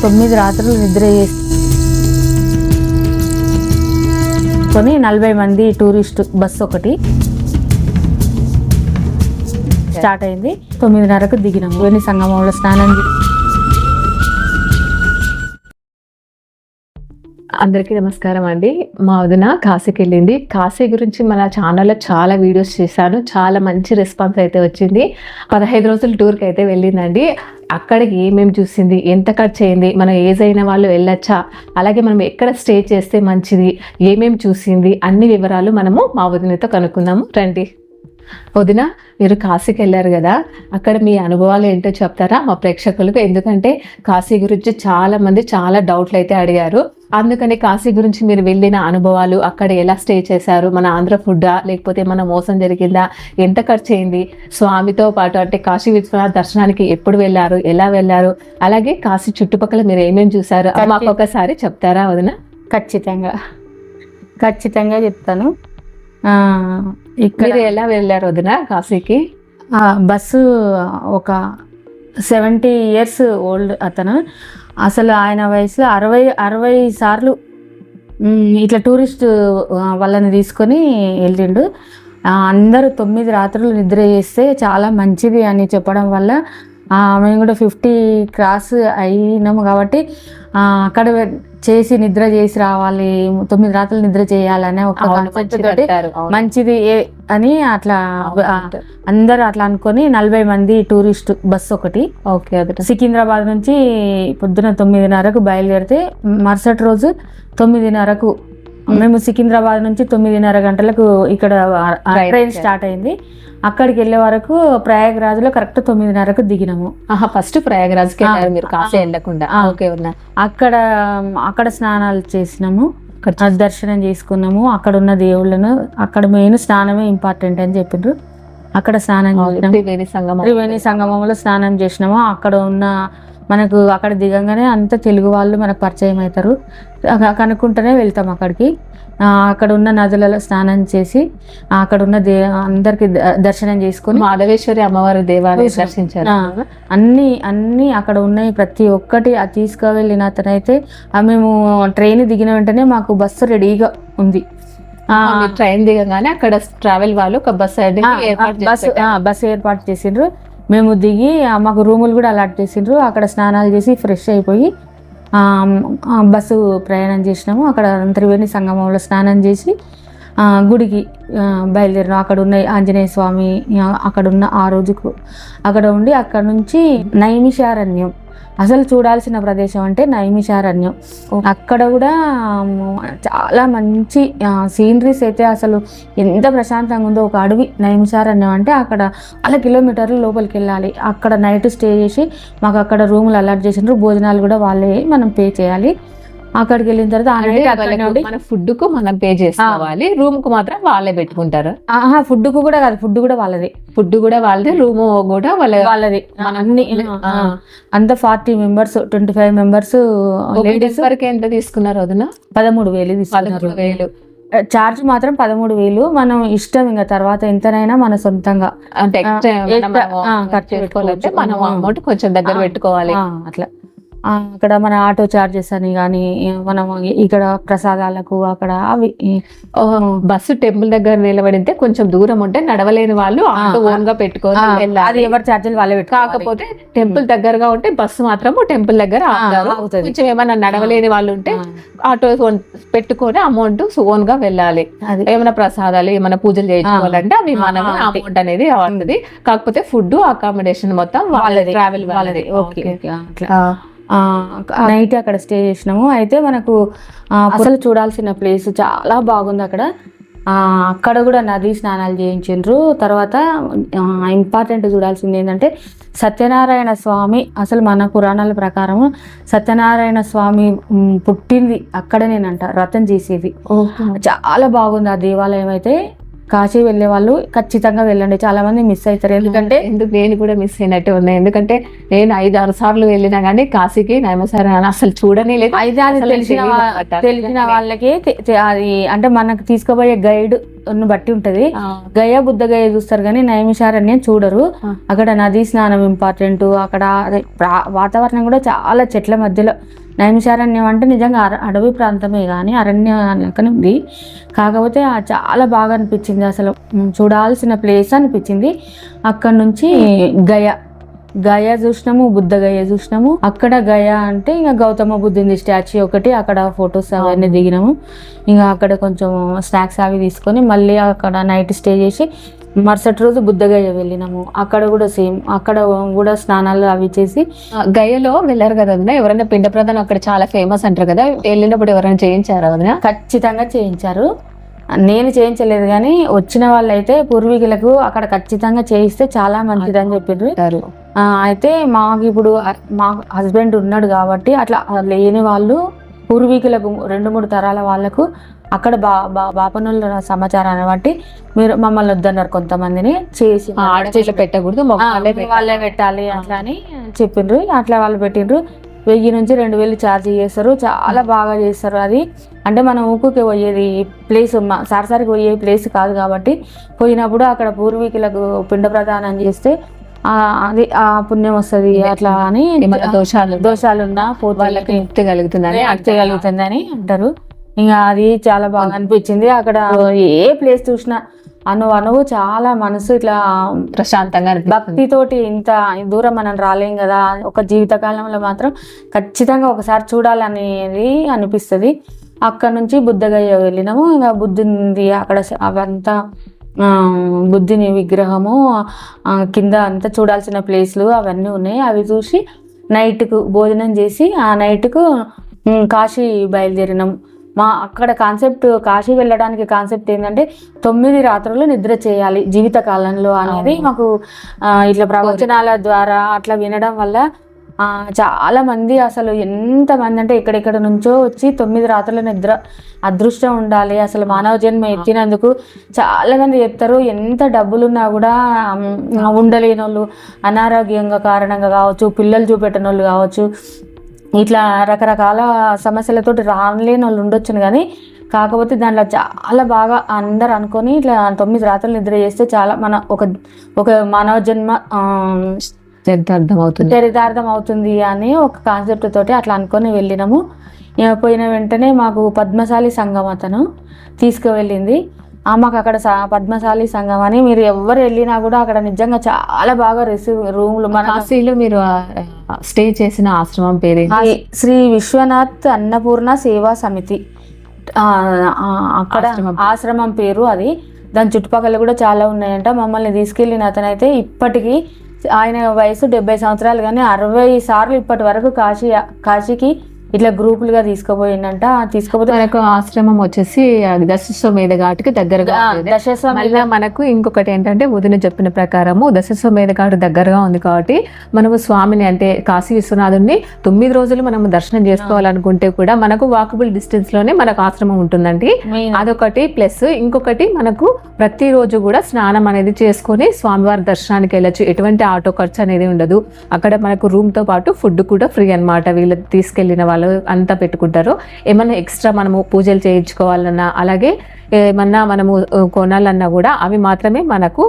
9 రాత్రులు నిద్ర చేసుకొని 40 మంది టూరిస్ట్ బస్సు ఒకటి స్టార్ట్ అయింది. 9:30కు దిగినాము. వేణి సంగమంలో స్నానం. అందరికీ నమస్కారం అండి. మా వదిన కాశీకి వెళ్ళింది. కాశీ గురించి మన ఛానల్లో చాలా వీడియోస్ చేశాను. చాలా మంచి రెస్పాన్స్ అయితే వచ్చింది. 15 రోజుల టూర్కి అయితే వెళ్ళిందండి. అక్కడికి ఏమేమి చూసింది, ఎంత ఖర్చు అయింది, మనం ఏజ్ అయిన వాళ్ళు వెళ్ళొచ్చా, అలాగే మనం ఎక్కడ స్టే చేస్తే మంచిది, ఏమేమి చూసింది, అన్ని వివరాలు మనము మా వదినతో కనుక్కుందాము. రండి వదిన, మీరు కాశీకి వెళ్ళారు కదా, అక్కడ మీ అనుభవాలు ఏంటో చెప్తారా మా ప్రేక్షకులకు? ఎందుకంటే కాశీ గురించి చాలా మంది చాలా డౌట్లు అయితే అడిగారు. అందుకని కాశీ గురించి మీరు వెళ్ళిన అనుభవాలు, అక్కడ ఎలా స్టే చేశారు, మన ఆంధ్ర ఫుడ్డా లేకపోతే మన మోసం జరిగిందా, ఎంత ఖర్చు అయింది, స్వామితో పాటు అంటే కాశీ విశ్వనాథ దర్శనానికి ఎప్పుడు వెళ్ళారు, ఎలా వెళ్ళారు, అలాగే కాశీ చుట్టుపక్కల మీరు ఏమేమి చూసారు మాకు ఒకసారి చెప్తారా వదిన? ఖచ్చితంగా చెప్తాను. ఇక్కడ ఎలా వెళ్ళారు వదిన కాశీకి? బస్సు ఒక 70 years ఓల్డ్ అతను. అసలు ఆయన వయసులో 60 సార్లు ఇట్లా టూరిస్ట్ వాళ్ళని తీసుకొని వెళ్ళిండు. అందరూ 9 రాత్రులు నిద్ర చేస్తే చాలా మంచిది అని చెప్పడం వల్ల మేము కూడా 50 క్రాస్ అయినాము కాబట్టి అక్కడ చేసి నిద్ర చేసి రావాలి, 9 రాత్రులు నిద్ర చేయాలనే ఒక కాన్సెప్ట్ తోటి మంచిది అని అట్లా అందరూ అట్లా అనుకొని 40 మంది టూరిస్ట్ బస్సు ఒకటి సికింద్రాబాద్ నుంచి పొద్దున 9:30కు బయలుదేరితే మరుసటి రోజు 9:30కు మేము సికింద్రాబాద్ నుంచి 9:30 గంటలకు ఇక్కడ ట్రైన్ స్టార్ట్ అయింది. అక్కడికి వెళ్ళే వరకు ప్రయాగరాజ్లో కరెక్ట్ 9:30కు దిగినాము. ఫస్ట్ ప్రయాగరాజ్కి వెళ్ళారు మీరు, కాశీ వెళ్ళకుండా? అక్కడ స్నానాలు చేసినాము, దర్శనం చేసుకున్నాము. అక్కడ ఉన్న దేవుళ్ళను, అక్కడ మెయిన్ స్నానమే ఇంపార్టెంట్ అని చెప్పిండ్రు. అక్కడ స్నానం చేసినాము, త్రివేణి సంగమంలో స్నానం చేసినాము. అక్కడ ఉన్న మనకు అక్కడ దిగంగానే అంత తెలుగు వాళ్ళు మనకు పరిచయం అవుతారు, కనుక్కుంటూనే వెళ్తాం అక్కడికి. అక్కడ ఉన్న నదులలో స్నానం చేసి అక్కడ ఉన్న అందరికి దర్శనం చేసుకుని మాధవేశ్వరి అమ్మవారి దేవాలయం దర్శించారు. అన్ని అక్కడ ఉన్నాయి, ప్రతి ఒక్కటి తీసుకువెళ్ళిన అతనైతే మేము ట్రైన్ దిగిన వెంటనే మాకు బస్సు రెడీగా ఉంది. ట్రైన్ దిగగానే అక్కడ ట్రావెల్ వాళ్ళు ఒక బస్సు ఏర్పాటు చేసిండ్రు. మేము దిగి మాకు రూములు కూడా అలాట్ చేసిండ్రు. అక్కడ స్నానాలు చేసి ఫ్రెష్ అయిపోయి బస్సు ప్రయాణం చేసినాము. అక్కడ త్రివేణి సంగమంలో స్నానం చేసి గుడికి బయలుదేరినాం. అక్కడ ఉన్న ఆంజనేయ స్వామి అక్కడ ఉన్న ఆ రోజుకు అక్కడ ఉండి అక్కడ నుంచి నైమిషారణ్యం, అసలు చూడాల్సిన ప్రదేశం అంటే నైమిషారణ్యం. అక్కడ కూడా చాలా మంచి సీనరీస్ అయితే అసలు ఎంత ప్రశాంతంగా ఉందో. ఒక అడవి నైమిషారణ్యం అంటే అక్కడ చాలా కిలోమీటర్లు లోపలికి వెళ్ళాలి. అక్కడ నైట్ స్టే చేసి మాకు అక్కడ రూములు అలాట్ చేసినారు. భోజనాలు కూడా వాళ్ళే మనం పే చేయాలి. అక్కడికి వెళ్ళిన తర్వాత మన ఫుడ్ కు మనం పే చేసుకోవాలి, రూమ్ కు మాత్రం వాళ్ళే పెట్టుకుంటారు. ఫుడ్ కు కూడా కాదు, ఫుడ్ కూడా వాళ్ళది, రూమ్ కూడా వాళ్ళది. అంత 40 members 25 members లేడీస్ వరకు ఎంత తీసుకున్నారు వదిన? 13,000 తీసుకున్నారు. చార్జ్ మాత్రం 13,000. మనం ఇష్టం, ఇంకా తర్వాత ఎంతనైనా మన సొంతంగా అంటే ఖర్చు పెట్టుకోవాలి, మనం అమౌంట్ కొంచెం దగ్గర పెట్టుకోవాలి అట్లా. అక్కడ మన ఆటో చార్జెస్ అని కానీ మనం ఇక్కడ ప్రసాదాలకు అక్కడ అవి బస్సు టెంపుల్ దగ్గర నిలబడితే కొంచెం దూరం ఉంటే నడవలేని వాళ్ళు ఆటో ఓన్ గా పెట్టుకొని అది ఎవరి చార్జీలు వాళ్ళే పెట్టు. కాకపోతే టెంపుల్ దగ్గరగా ఉంటే బస్సు మాత్రం టెంపుల్ దగ్గర కొంచెం ఏమైనా నడవలేని వాళ్ళు ఉంటే ఆటో పెట్టుకొని అమౌంట్ ఓన్ గా వెళ్ళాలి. ఏమైనా ప్రసాదాలు ఏమైనా పూజలు చేయించుకోవాలంటే అవి మనం అమౌంట్ అనేది అవుతుంది. కాకపోతే ఫుడ్ అకామిడేషన్ మొత్తం వాళ్ళది, ట్రావెల్ వాళ్ళది. నైట్ అక్కడ స్టే చేసినాము. అయితే మనకు అసలు చూడాల్సిన ప్లేస్ చాలా బాగుంది. అక్కడ కూడా నదీ స్నానాలు చేయించిండ్రు. తర్వాత ఇంపార్టెంట్ చూడాల్సింది ఏంటంటే సత్యనారాయణ స్వామి, అసలు మన పురాణాల ప్రకారం సత్యనారాయణ స్వామి పుట్టింది అక్కడనేనంట, రథం చేసేది. చాలా బాగుంది ఆ దేవాలయం. అయితే కాశీ వెళ్ళే వాళ్ళు ఖచ్చితంగా వెళ్ళండి, చాలా మంది మిస్ అవుతారు. ఎందుకంటే నేను కూడా మిస్ అయినట్టు ఉన్నాయి. ఎందుకంటే నేను 5-6 సార్లు వెళ్ళినా కానీ కాశీకి నైమిషారణ్యం అసలు చూడనే లేదు. అయితే అది తెలిసిన వాళ్ళకి అది అంటే మనకు తీసుకుపోయే గైడ్ బట్టి ఉంటది. గయ బుద్ధగయ చూస్తారు కానీ నైమిషారణ్యం చూడరు. అక్కడ నదీ స్నానం ఇంపార్టెంట్. అక్కడ అదే వాతావరణం కూడా చాలా చెట్ల మధ్యలో. నైమిషారణ్యం అంటే నిజంగా అడవి ప్రాంతమే కానీ అరణ్యం లెక్కనే ఉంది. కాకపోతే చాలా బాగా అనిపించింది, అసలు చూడాల్సిన ప్లేస్ అనిపించింది. అక్కడ నుంచి గయ చూసినాము, బుద్ధ గయ చూసినాము. అక్కడ గయ అంటే ఇంకా గౌతమ బుద్ధుని స్టాచ్యూ ఒకటి, అక్కడ ఫొటోస్ అవన్నీ దిగినాము. ఇంకా అక్కడ కొంచెం స్నాక్స్ అవి తీసుకొని మళ్ళీ అక్కడ నైట్ స్టే చేసి మరుసటి రోజు బుద్ధగయ వెళ్ళినాము. అక్కడ కూడా సేమ్, అక్కడ కూడా స్నానాలు అవి చేసి. గయలో వెళ్ళారు కదా వదిన, ఎవరైనా పిండ ప్రధానం అక్కడ చాలా ఫేమస్ అంటారు కదా, వెళ్ళినప్పుడు ఎవరైనా చేయించారా వదిన? ఖచ్చితంగా చేయించారు. నేను చేయించలేదు కానీ వచ్చిన వాళ్ళైతే పూర్వీకులకు అక్కడ ఖచ్చితంగా చేయిస్తే చాలా మంచిది అని చెప్పిండ్రు. అయితే మాకు ఇప్పుడు మా హస్బెండ్ ఉన్నాడు కాబట్టి అట్లా లేని వాళ్ళు పూర్వీకులకు 2-3 తరాల వాళ్ళకు అక్కడ బాపనుల సమాచారాన్ని బట్టి మీరు మమ్మల్ని వద్దన్నారు కొంతమందిని, చేసి ఆడచేసి పెట్టకూడదు వాళ్ళే పెట్టాలి అట్లా అని చెప్పిండ్రు. అట్లా వాళ్ళు పెట్టిండ్రు. 1000 నుంచి 2000 ఛార్జ్ చేస్తారు. చాలా బాగా చేస్తారు. అది అంటే మనం ఊపుకే పోయేది ప్లేస్, సరసరికి పోయే ప్లేస్ కాదు కాబట్టి పోయినప్పుడు అక్కడ పూర్వీకులకు పిండ ప్రదానం చేస్తే అది ఆ పుణ్యం వస్తుంది అట్లా అని. దోషాలున్నా వాళ్ళకి ముక్తి కలుగుతుందని అంటారు. ఇంకా అది చాలా బాగా అనిపించింది. అక్కడ ఏ ప్లేస్ చూసినా అనువు చాలా మనసు ఇట్లా ప్రశాంతంగా, భక్తితోటి. ఇంత దూరం మనం రాలేం కదా, ఒక జీవితకాలంలో మాత్రం ఖచ్చితంగా ఒకసారి చూడాలనేది అనిపిస్తుంది. అక్కడ నుంచి బుద్ధగయ వెళ్ళినాము. ఇంకా బుద్ధుంది అక్కడ అవంతా బుద్ధుని విగ్రహము కింద అంతా చూడాల్సిన ప్లేస్లు అవన్నీ ఉన్నాయి. అవి చూసి నైట్కు భోజనం చేసి ఆ నైట్కు కాశీ బయలుదేరినాము. అక్కడ కాన్సెప్ట్, కాశీ వెళ్ళడానికి కాన్సెప్ట్ ఏంటంటే 9 రాత్రులు నిద్ర చేయాలి జీవితకాలంలో అనేది మాకు ఇట్లా ప్రవచనాల ద్వారా అట్లా వినడం వల్ల చాలా మంది, అసలు ఎంతమంది అంటే ఎక్కడెక్కడ నుంచో వచ్చి 9 రాత్రుల నిద్ర అదృష్టం ఉండాలి అసలు మానవ జన్మ ఎత్తినందుకు. చాలా మంది చెప్తారు ఎంత డబ్బులున్నా కూడా ఉండలేని వాళ్ళు, అనారోగ్యంగా కారణంగా కావచ్చు, పిల్లలు చూపెట్టని వాళ్ళు కావచ్చు, ఇట్లా రకరకాల సమస్యలతోటి రాలేని వాళ్ళు ఉండొచ్చును. కానీ కాకపోతే దాంట్లో చాలా బాగా అందరు అనుకొని ఇట్లా 9 రాత్రులు నిద్ర చేస్తే చాలా మన ఒక మానవ జన్మ చరితార్థం అవుతుంది అని ఒక కాన్సెప్ట్ తోటి అట్లా అనుకొని వెళ్ళినాము. పోయిన వెంటనే మాకు పద్మశాలి సంఘం అతను తీసుకువెళ్ళింది. మాకు అక్కడ పద్మశాలి సంఘం అని, మీరు ఎవరు వెళ్ళినా కూడా అక్కడ నిజంగా చాలా బాగా రూమ్లు. మన కాశీలో మీరు స్టే చేసిన ఆశ్రమం పేరు శ్రీ విశ్వనాథ్ అన్నపూర్ణ సేవా సమితి, అక్కడ ఆశ్రమం పేరు అది. దాని చుట్టుపక్కల కూడా చాలా ఉన్నాయంట. మమ్మల్ని తీసుకెళ్ళిన అతనైతే ఇప్పటికీ ఆయన వయసు 70 సంవత్సరాలు కానీ 60 సార్లు ఇప్పటి వరకు కాశీకి ఇట్లా గ్రూపులుగా తీసుకుపోయిందంట. తీసుకుపోతే మనకు ఆశ్రమం వచ్చేసి దశశ్వమేధ ఘాటుకి దగ్గరగా. మనకు ఇంకొకటి ఏంటంటే వదిన చెప్పిన ప్రకారము దశశ్వమేధ ఘాటు దగ్గరగా ఉంది కాబట్టి మనము స్వామిని అంటే కాశీ విశ్వనాథుని 9 రోజులు మనము దర్శనం చేసుకోవాలనుకుంటే కూడా మనకు వాకబుల్ డిస్టెన్స్ లోనే మనకు ఆశ్రమం ఉంటుందండి. అదొకటి. ప్లస్ ఇంకొకటి మనకు ప్రతిరోజు కూడా స్నానం అనేది చేసుకొని స్వామివారి దర్శనానికి వెళ్ళచ్చు. ఎటువంటి ఆటో ఖర్చు అనేది ఉండదు. అక్కడ మనకు రూమ్ తో పాటు ఫుడ్ కూడా ఫ్రీ అన్నమాట. వీళ్ళు తీసుకెళ్లిన వాళ్ళు అంతా పెట్టుకుంటారు. ఏమన్నా ఎక్స్ట్రా మనము పూజలు చేయించుకోవాలన్నా, అలాగే ఏమన్నా మనము కొనాలన్నా కూడా అవి మాత్రమే మనకు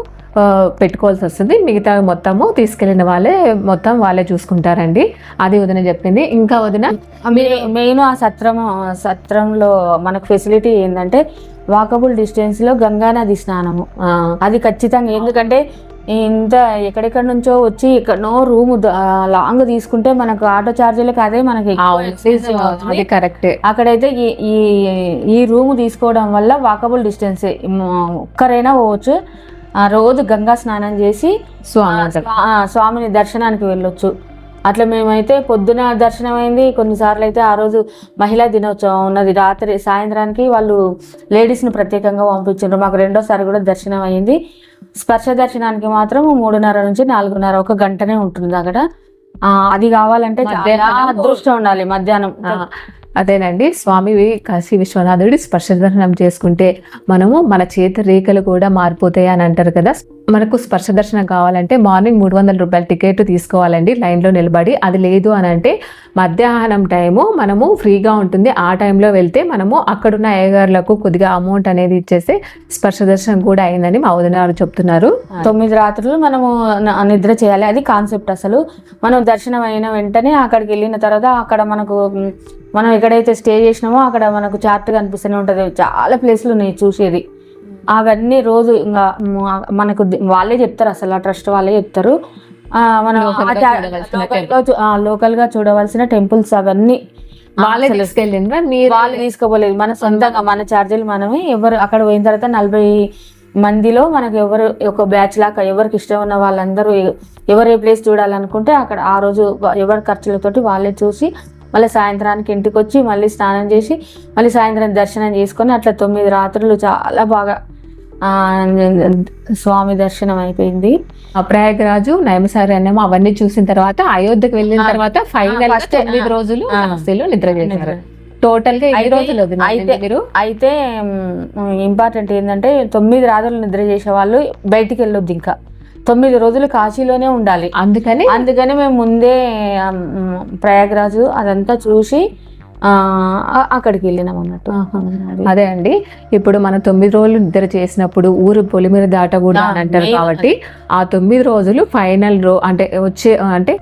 పెట్టుకోవాల్సి వస్తుంది. మిగతా మొత్తము తీసుకెళ్లిన వాళ్ళే చూసుకుంటారండి. అది వదిన చెప్పింది. ఇంకా వదిన మెయిన్ ఆ సత్రంలో మనకు ఫెసిలిటీ ఏంటంటే వాకబుల్ డిస్టెన్స్ లో గంగానది స్నానము అది ఖచ్చితంగా. ఎందుకంటే ఇంత ఎక్కడెక్కడ నుంచో వచ్చి ఎక్కడనో రూమ్ లాంగ్ తీసుకుంటే మనకు ఆటో ఛార్జీలకు అదే మనకి కరెక్ట్. అక్కడైతే ఈ రూమ్ తీసుకోవడం వల్ల వాకబుల్ డిస్టెన్స్ ఒక్కరైనా పోవచ్చు. రోజు గంగా స్నానం చేసి స్వామిని దర్శనానికి వెళ్ళొచ్చు. అట్లా మేమైతే పొద్దున దర్శనం అయింది. కొన్నిసార్లు అయితే ఆ రోజు మహిళా దినోత్సవం ఉన్నది, రాత్రి సాయంత్రానికి వాళ్ళు లేడీస్ని ప్రత్యేకంగా పంపించారు. మాకు రెండోసారి కూడా దర్శనం అయింది. స్పర్శ దర్శనానికి మాత్రం 3:30 నుంచి 4:30 1 గంటనే ఉంటుంది అక్కడ. అది కావాలంటే అదృష్టం ఉండాలి మధ్యాహ్నం. అదేనండి, స్వామి కాశీ విశ్వనాథుడి స్పర్శ దర్శనం చేసుకుంటే మనము మన చేతి రేఖలు కూడా మారిపోతాయి అని అంటారు కదా. మనకు స్పర్శ దర్శనం కావాలంటే మార్నింగ్ 300 రూపాయల టికెట్ తీసుకోవాలండి లైన్లో నిలబడి. అది లేదు అని అంటే మధ్యాహ్నం టైము మనము ఫ్రీగా ఉంటుంది, ఆ టైంలో వెళ్తే మనము అక్కడున్న అయ్యగారులకు కొద్దిగా అమౌంట్ అనేది ఇచ్చేస్తే స్పర్శ దర్శనం కూడా అయిందని మా వదిన గారు చెప్తున్నారు. 9 రాత్రులు మనము నిద్ర చేయాలి, అది కాన్సెప్ట్. అసలు మనం దర్శనం అయిన వెంటనే అక్కడికి వెళ్ళిన తర్వాత అక్కడ మనం ఎక్కడైతే స్టే చేసినామో అక్కడ మనకు చార్ట్ కనిపిస్తూనే ఉంటుంది, చాలా ప్లేస్లు ఉన్నాయి చూసేది. అవన్నీ రోజు ఇంకా మనకు వాళ్ళే చెప్తారు, అసలు ఆ ట్రస్ట్ వాళ్ళే చెప్తారు. మనం లోకల్ గా చూడవలసిన టెంపుల్స్ అవన్నీ వాళ్ళే తీసుకెళ్ళిండ్రా, వాళ్ళు తీసుకోపోలేదు, మన సొంతంగా మన ఛార్జీలు మనమే. ఎవరు అక్కడ పోయిన తర్వాత 40 మందిలో మనకు ఎవరు ఒక బ్యాచ్ లాగా ఎవరికి ఇష్టం ఉన్న వాళ్ళందరూ ఎవరు ఏ ప్లేస్ చూడాలనుకుంటే అక్కడ ఆ రోజు ఎవరి ఖర్చులతోటి వాళ్ళే చూసి మళ్ళీ సాయంత్రానికి ఇంటికి వచ్చి మళ్ళీ స్నానం చేసి మళ్ళీ సాయంత్రం దర్శనం చేసుకొని అట్లా 9 రాత్రులు చాలా బాగా స్వామి దర్శనం అయిపోయింది. ప్రయాగరాజు, నైమిసారణ్యం అవన్నీ చూసిన తర్వాత అయోధ్యకు వెళ్ళిన తర్వాత ఫైనల్ 9 రోజులు నిద్ర చేశారు. టోటల్ గా 8 రోజులు అయితే ఇంపార్టెంట్ ఏంటంటే 9 రాత్రులు నిద్ర చేసే వాళ్ళు బయటికి వెళ్ళొద్దు, ఇంకా 9 రోజులు కాశీలోనే ఉండాలి. అందుకని మేము ముందే ప్రయాగరాజు అదంతా చూసి అక్కడికి వెళ్ళినాం అన్నట్టు. అదే అండి, ఇప్పుడు మనం 9 రోజులు నిద్ర చేసినప్పుడు ఊరు పొలిమేర దాటకూడదు అని అంటారు కాబట్టి ఆ 9 రోజులు ఫైనల్ అంటే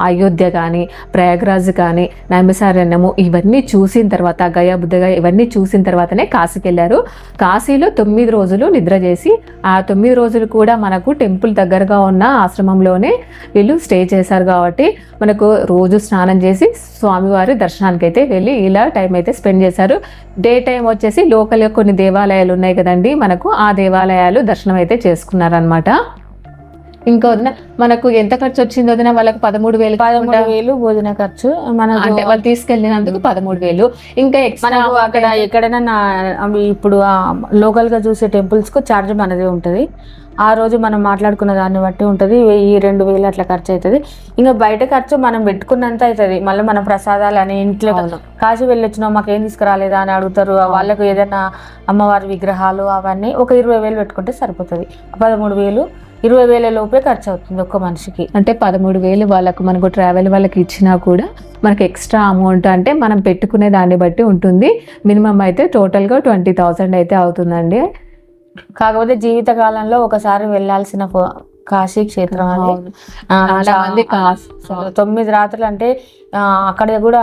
అయోధ్య కానీ ప్రయాగరాజ్ కానీ నైమిసారణ్యము ఇవన్నీ చూసిన తర్వాత గయా బుద్ధగా ఇవన్నీ చూసిన తర్వాతనే కాశీకి వెళ్ళారు. కాశీలో 9 రోజులు నిద్ర చేసి ఆ 9 రోజులు కూడా మనకు టెంపుల్ దగ్గరగా ఉన్న ఆశ్రమంలోనే వీళ్ళు స్టే చేశారు కాబట్టి మనకు రోజు స్నానం చేసి స్వామివారి దర్శనానికి అయితే వెళ్ళి ఇలా టైం అయితే స్పెండ్ చేశారు. డే టైం వచ్చేసి లోకల్గా కొన్ని దేవాలయాలు ఉన్నాయి కదండి, మనకు ఆ దేవాలయాలు దర్శనం అయితే చేసుకున్నారనమాట. ఇంకా మనకు ఎంత ఖర్చు వచ్చింది వదిన? వాళ్ళకి 13,000 భోజన ఖర్చు, అంటే వాళ్ళు తీసుకెళ్ళినందుకు 13,000. ఇంకా అక్కడ ఎక్కడైనా ఇప్పుడు లోకల్ గా చూసే టెంపుల్స్ కు ఛార్జ్ మనదే ఉంటది. ఆ రోజు మనం మాట్లాడుకున్న దాన్ని బట్టి ఉంటుంది, 1,000-2,000 అట్లా ఖర్చు అవుతుంది. ఇంకా బయట ఖర్చు మనం పెట్టుకున్నంత అవుతుంది. మళ్ళీ మన ప్రసాదాలు అని ఇంట్లో కాశీ వెళ్ళొచ్చినాం మాకేం తీసుకురాలేదా అని అడుగుతారు. వాళ్ళకు ఏదైనా అమ్మవారి విగ్రహాలు అవన్నీ ఒక 20,000 పెట్టుకుంటే సరిపోతుంది. 13,000 20,000 లోపే ఖర్చు అవుతుంది ఒక్క మనిషికి. అంటే 13,000 వాళ్ళకు మనకు ట్రావెల్ వాళ్ళకి ఇచ్చినా కూడా మనకి ఎక్స్ట్రా అమౌంట్ అంటే మనం పెట్టుకునే దాన్ని బట్టి ఉంటుంది. మినిమం అయితే టోటల్గా 20,000 అయితే అవుతుందండి. కాకపోతే జీవిత కాలంలో ఒకసారి వెళ్ళాల్సిన కాశీ క్షేత్రం అది. 9 రాత్రులు అంటే అక్కడ కూడా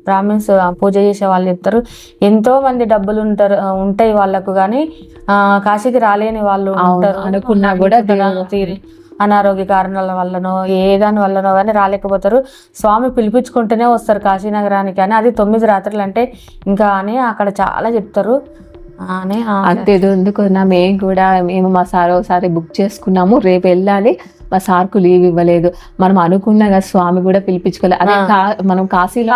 బ్రాహ్మిన్స్ పూజ చేసే వాళ్ళు చెప్తారు, ఎంతో మంది డబ్బులు ఉంటాయి వాళ్ళకు, కానీ కాశీకి రాలేని వాళ్ళు ఉంటారు. అనుకున్నా కూడా తీరి అనారోగ్య కారణాల వల్లనో ఏ దాని వల్లనో కానీ రాలేకపోతారు. స్వామి పిలిపించుకుంటూనే వస్తారు కాశీనగరానికి అని. అది 9 రాత్రులు అంటే ఇంకా అని అక్కడ చాలా చెప్తారు. అంతేందుకు మేము మా సార్ ఒకసారి బుక్ చేసుకున్నాము, రేపు వెళ్ళాలి, మా సార్కు లీవ్ ఇవ్వలేదు. మనం అనుకున్నా కదా స్వామి కూడా పిలిపించుకోలేదు. అదే మనం కాశీలో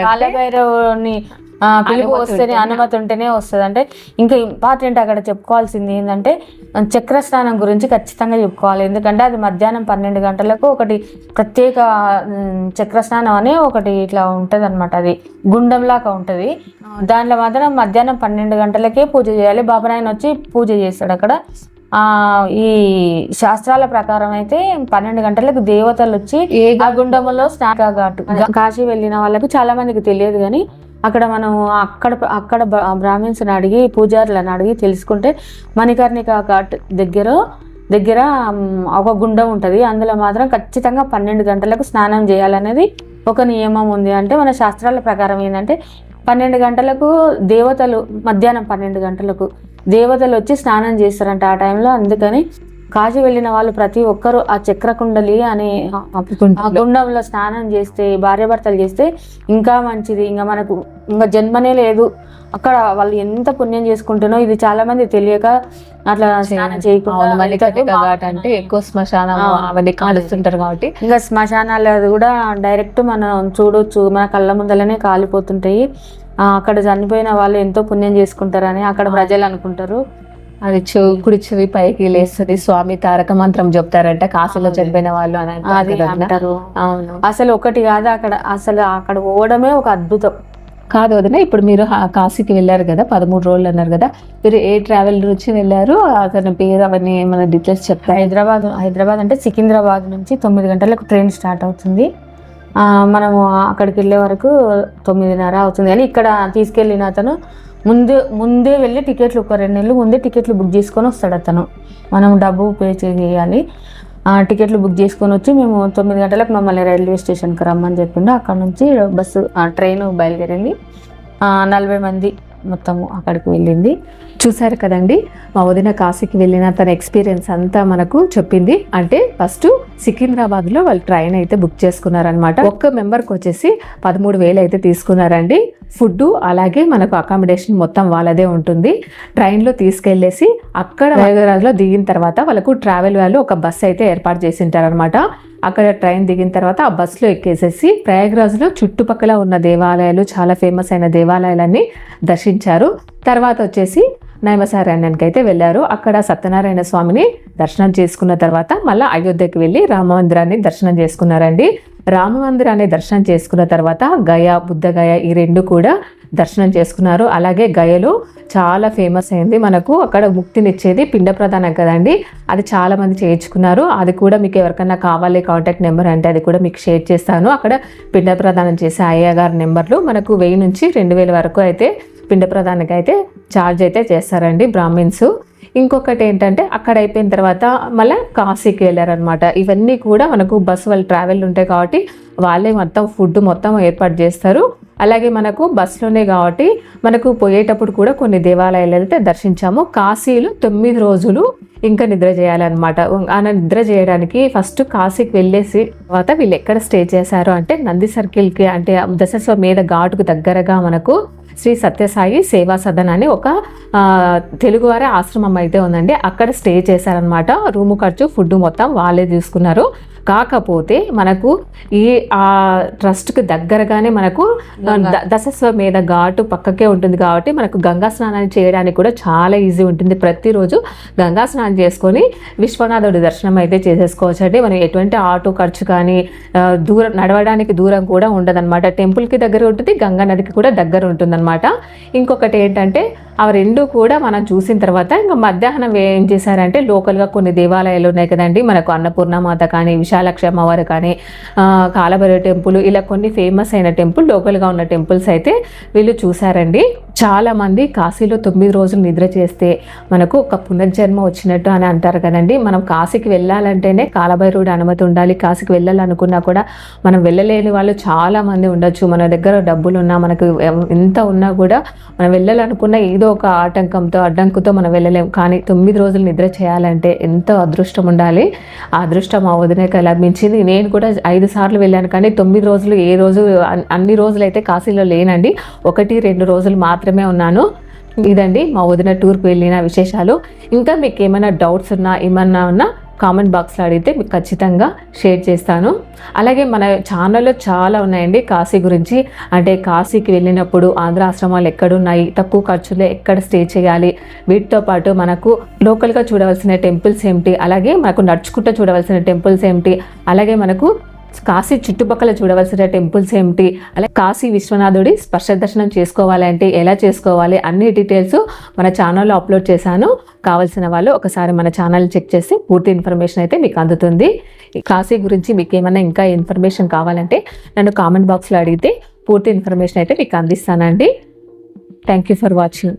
కాలభైరవుని పిలుపు వస్తేనే అనుమతి ఉంటేనే వస్తుంది. అంటే ఇంకా ఇంపార్టెంట్ అక్కడ చెప్పుకోవాల్సింది ఏంటంటే చక్రస్నానం గురించి ఖచ్చితంగా చెప్పుకోవాలి. ఎందుకంటే అది మధ్యాహ్నం 12 గంటలకు ఒకటి ప్రత్యేక చక్రస్నానం అని ఒకటి ఇట్లా ఉంటుంది అనమాట. అది గుండంలాగా ఉంటుంది. దాంట్లో మాత్రం మధ్యాహ్నం 12 గంటలకే పూజ చేయాలి. బాబానాయన వచ్చి పూజ చేస్తాడు అక్కడ. ఈ శాస్త్రాల ప్రకారం అయితే 12 గంటలకు దేవతలు వచ్చి ఆ గుండంలో ఘాటు. కాశీ వెళ్ళిన వాళ్ళకు చాలా మందికి తెలియదు, కానీ అక్కడ మనం అక్కడ బ్రాహ్మిన్స్ని అడిగి పూజారులను అడిగి తెలుసుకుంటే మణికర్ణిక ఘాట్ దగ్గర ఒక గుండం ఉంటుంది. అందులో మాత్రం ఖచ్చితంగా 12 గంటలకు స్నానం చేయాలనేది ఒక నియమం ఉంది. అంటే మన శాస్త్రాల ప్రకారం ఏంటంటే 12 గంటలకు దేవతలు, మధ్యాహ్నం 12 గంటలకు దేవతలు వచ్చి స్నానం చేస్తారంట ఆ టైంలో. అందుకని కాశీ వెళ్ళిన వాళ్ళు ప్రతి ఒక్కరూ ఆ చక్రకుండలి అనే ఆ గుండంలో స్నానం చేస్తే, భార్యాభర్తలు చేస్తే ఇంకా మంచిది. ఇంకా మనకు ఇంకా జన్మనే లేదు. అక్కడ వాళ్ళు ఎంత పుణ్యం చేసుకుంటున్నో ఇది చాలా మంది తెలియక అట్లా స్నానం చేయకుండా అంటే ఎక్కువ శ్మశానం అవన్నీ కాలుస్తుంటారు కాబట్టి ఇంకా శ్మశానాలు కూడా డైరెక్ట్ మనం చూడొచ్చు, మన కళ్ళ ముందలనే కాలిపోతుంటాయి. అక్కడ చనిపోయిన వాళ్ళు ఎంతో పుణ్యం చేసుకుంటారని అక్కడ ప్రజలు అనుకుంటారు. అది కుడి చెవి పైకి లేస్తుంది, స్వామి తారక మంత్రం చెప్తారంట కాశీలో చనిపోయిన వాళ్ళు అని అంటారు. అసలు ఒకటి కాదు, అక్కడ పోవడమే ఒక అద్భుతం. కాదు వదిన, ఇప్పుడు మీరు కాశీకి వెళ్ళారు కదా, 13 రోజులు అన్నారు కదా, మీరు ఏ ట్రావెల్ నుంచి వెళ్ళారు, అతని పేరు అవన్నీ ఏమైనా డీటెయిల్స్ చెప్తారు? హైదరాబాద్ అంటే సికింద్రాబాద్ నుంచి 9 గంటలకు ట్రైన్ స్టార్ట్ అవుతుంది. మనము అక్కడికి వెళ్ళే వరకు 9:30 అవుతుంది. కానీ ఇక్కడ తీసుకెళ్ళిన అతను ముందే వెళ్ళి టికెట్లు ఒక 2 నెలలు ముందే టికెట్లు బుక్ చేసుకొని వస్తాడు అతను. మనం డబ్బు పే చేయాలి. టికెట్లు బుక్ చేసుకొని వచ్చి మేము 9 గంటలకు మమ్మల్ని రైల్వే స్టేషన్కి రమ్మని చెప్పిండు. అక్కడ నుంచి బస్సు ట్రైన్ బయలుదేరింది. 40 మంది మొత్తము అక్కడికి వెళ్ళింది. చూసారు కదండి, మా వదిన కాశీకి వెళ్ళిన తన ఎక్స్పీరియన్స్ అంతా మనకు చెప్పింది. అంటే ఫస్ట్ సికింద్రాబాద్లో వాళ్ళు ట్రైన్ అయితే బుక్ చేసుకున్నారనమాట. ఒక్క మెంబర్కి వచ్చేసి 13,000 అయితే తీసుకున్నారండి. ఫుడ్ అలాగే మనకు అకామిడేషన్ మొత్తం వాళ్ళదే ఉంటుంది. ట్రైన్లో తీసుకెళ్ళేసి అక్కడ ప్రయాగరాజ్లో దిగిన తర్వాత వాళ్ళకు ట్రావెల్ వాళ్ళు ఒక బస్సు అయితే ఏర్పాటు చేసి ఉంటారనమాట. అక్కడ ట్రైన్ దిగిన తర్వాత ఆ బస్సులో ఎక్కేసేసి ప్రయాగరాజ్లో చుట్టుపక్కల ఉన్న దేవాలయాలు, చాలా ఫేమస్ అయిన దేవాలయాలన్నీ దర్శించారు. తర్వాత వచ్చేసి నైమసారణ్యానికి అయితే వెళ్ళారు. అక్కడ సత్యనారాయణ స్వామిని దర్శనం చేసుకున్న తర్వాత మళ్ళీ అయోధ్యకి వెళ్ళి రామమందిరాన్ని దర్శనం చేసుకున్నారండి. రామమందిరాన్ని దర్శనం చేసుకున్న తర్వాత గయ, బుద్ధగయ ఈ 2 కూడా దర్శనం చేసుకున్నారు. అలాగే గయలో చాలా ఫేమస్ అయింది మనకు, అక్కడ ముక్తినిచ్చేది పిండ ప్రదానం కదండి, అది చాలా మంది చేయించుకున్నారు. అది కూడా మీకు ఎవరికైనా కావాలి కాంటాక్ట్ నెంబర్ అంటే అది కూడా మీకు షేర్ చేస్తాను. అక్కడ పిండ ప్రదానం చేసే అయ్యగారి నెంబర్లు మనకు 1000 నుంచి 2000 వరకు అయితే పిండ ప్రదానికి అయితే ఛార్జ్ అయితే చేస్తారండి బ్రాహ్మిన్స్. ఇంకొకటి ఏంటంటే అక్కడ అయిపోయిన తర్వాత మళ్ళీ కాశీకి వెళ్ళారనమాట. ఇవన్నీ కూడా మనకు బస్సు వాళ్ళు ట్రావెల్ ఉంటాయి కాబట్టి వాళ్ళే మొత్తం ఫుడ్ మొత్తం ఏర్పాటు చేస్తారు. అలాగే మనకు బస్సులోనే కాబట్టి మనకు పోయేటప్పుడు కూడా కొన్ని దేవాలయాలు అయితే దర్శించాము. కాశీలో 9 రోజులు ఇంకా నిద్ర చేయాలన్నమాట. ఆ నిద్ర చేయడానికి ఫస్ట్ కాశీకి వెళ్ళేసి తర్వాత వీళ్ళు ఎక్కడ స్టే చేశారు అంటే నంది సర్కిల్కి, అంటే దశస్వమేధ ఘాటుకు దగ్గరగా మనకు శ్రీ సత్యసాయి సేవా సదన్ అని ఒక తెలుగువారి ఆశ్రమం అయితే ఉందండి. అక్కడ స్టే చేశారనమాట. రూము ఖర్చు, ఫుడ్ మొత్తం వాళ్ళే తీసుకున్నారు. కాకపోతే మనకు ఈ ట్రస్ట్కి దగ్గరగానే మనకు దశస్వమేధ ఘాటు పక్కకే ఉంటుంది కాబట్టి మనకు గంగా స్నానాన్ని చేయడానికి కూడా చాలా ఈజీ ఉంటుంది. ప్రతిరోజు గంగా స్నానం చేసుకొని విశ్వనాథుడి దర్శనం అయితే చేసేసుకోవచ్చు అండి. మనం ఎటువంటి ఆటో ఖర్చు కానీ దూరం నడవడానికి దూరం కూడా ఉండదన్నమాట. టెంపుల్కి దగ్గర ఉంటుంది, గంగా నదికి కూడా దగ్గర ఉంటుందన్నమాట. ఇంకొకటి ఏంటంటే ఆ 2 కూడా మనం చూసిన తర్వాత ఇంకా మధ్యాహ్నం ఏం చేశారంటే లోకల్గా కొన్ని దేవాలయాలు ఉన్నాయి కదండి మనకు, అన్నపూర్ణమాత కానీ, విశాలాక్షి అమ్మవారు కానీ, కాలభైరవ టెంపుల్, ఇలా కొన్ని ఫేమస్ అయిన టెంపుల్, లోకల్గా ఉన్న టెంపుల్స్ అయితే వీళ్ళు చూసారండి. చాలా మంది కాశీలో 9 రోజులు నిద్ర చేస్తే మనకు ఒక పునర్జన్మ వచ్చినట్టు అని అంటారు కదండి. మనం కాశీకి వెళ్ళాలంటేనే కాలభైరవుడి అనుమతి ఉండాలి. కాశీకి వెళ్ళాలనుకున్నా కూడా మనం వెళ్ళలేని వాళ్ళు చాలా మంది ఉండొచ్చు. మన దగ్గర డబ్బులు ఉన్నా, మనకు ఎంత ఉన్నా కూడా మనం వెళ్ళాలనుకున్న ఏదో ఒక అడ్డంకుతో మనం వెళ్ళలేము. కానీ 9 రోజులు నిద్ర చేయాలంటే ఎంతో అదృష్టం ఉండాలి. ఆ అదృష్టం మా వదినకి లభించింది. నేను కూడా 5 సార్లు వెళ్ళాను, కానీ 9 రోజులు ఏ రోజు అన్ని రోజులు అయితే కాశీలో లేనండి. 1-2 రోజులు మాత్రమే ఉన్నాను. ఇదండి మా వదిన టూర్కి వెళ్ళిన విశేషాలు. ఇంకా మీకు ఏమైనా డౌట్స్ ఏమన్నా ఉన్నా కామెంట్ బాక్స్లో అడిగితే మీకు ఖచ్చితంగా షేర్ చేస్తాను. అలాగే మన ఛానల్లో చాలా ఉన్నాయండి కాశీ గురించి. అంటే కాశీకి వెళ్ళినప్పుడు ఆంధ్ర ఆశ్రమాలు ఎక్కడున్నాయి, తక్కువ ఖర్చులో ఎక్కడ స్టే చేయాలి, వీటితో పాటు మనకు లోకల్గా చూడవలసిన టెంపుల్స్ ఏమిటి, అలాగే మనకు నడుచుకుంటూ చూడవలసిన టెంపుల్స్ ఏమిటి, అలాగే మనకు కాశీ చుట్టుపక్కల చూడవలసిన టెంపుల్స్ ఏమిటి, అలాగే కాశీ విశ్వనాథుడి స్పర్శ దర్శనం చేసుకోవాలంటే ఎలా చేసుకోవాలి, అన్ని డీటెయిల్స్ మన ఛానల్లో అప్లోడ్ చేశాను. కావాల్సిన వాళ్ళు ఒకసారి మన ఛానల్ చెక్ చేసి పూర్తి ఇన్ఫర్మేషన్ అయితే మీకు అందుతుంది. కాశీ గురించి మీకు ఏమైనా ఇంకా ఇన్ఫర్మేషన్ కావాలంటే నన్ను కామెంట్ బాక్స్లో అడిగితే పూర్తి ఇన్ఫర్మేషన్ అయితే మీకు అందిస్తానండి. Thank you for watching.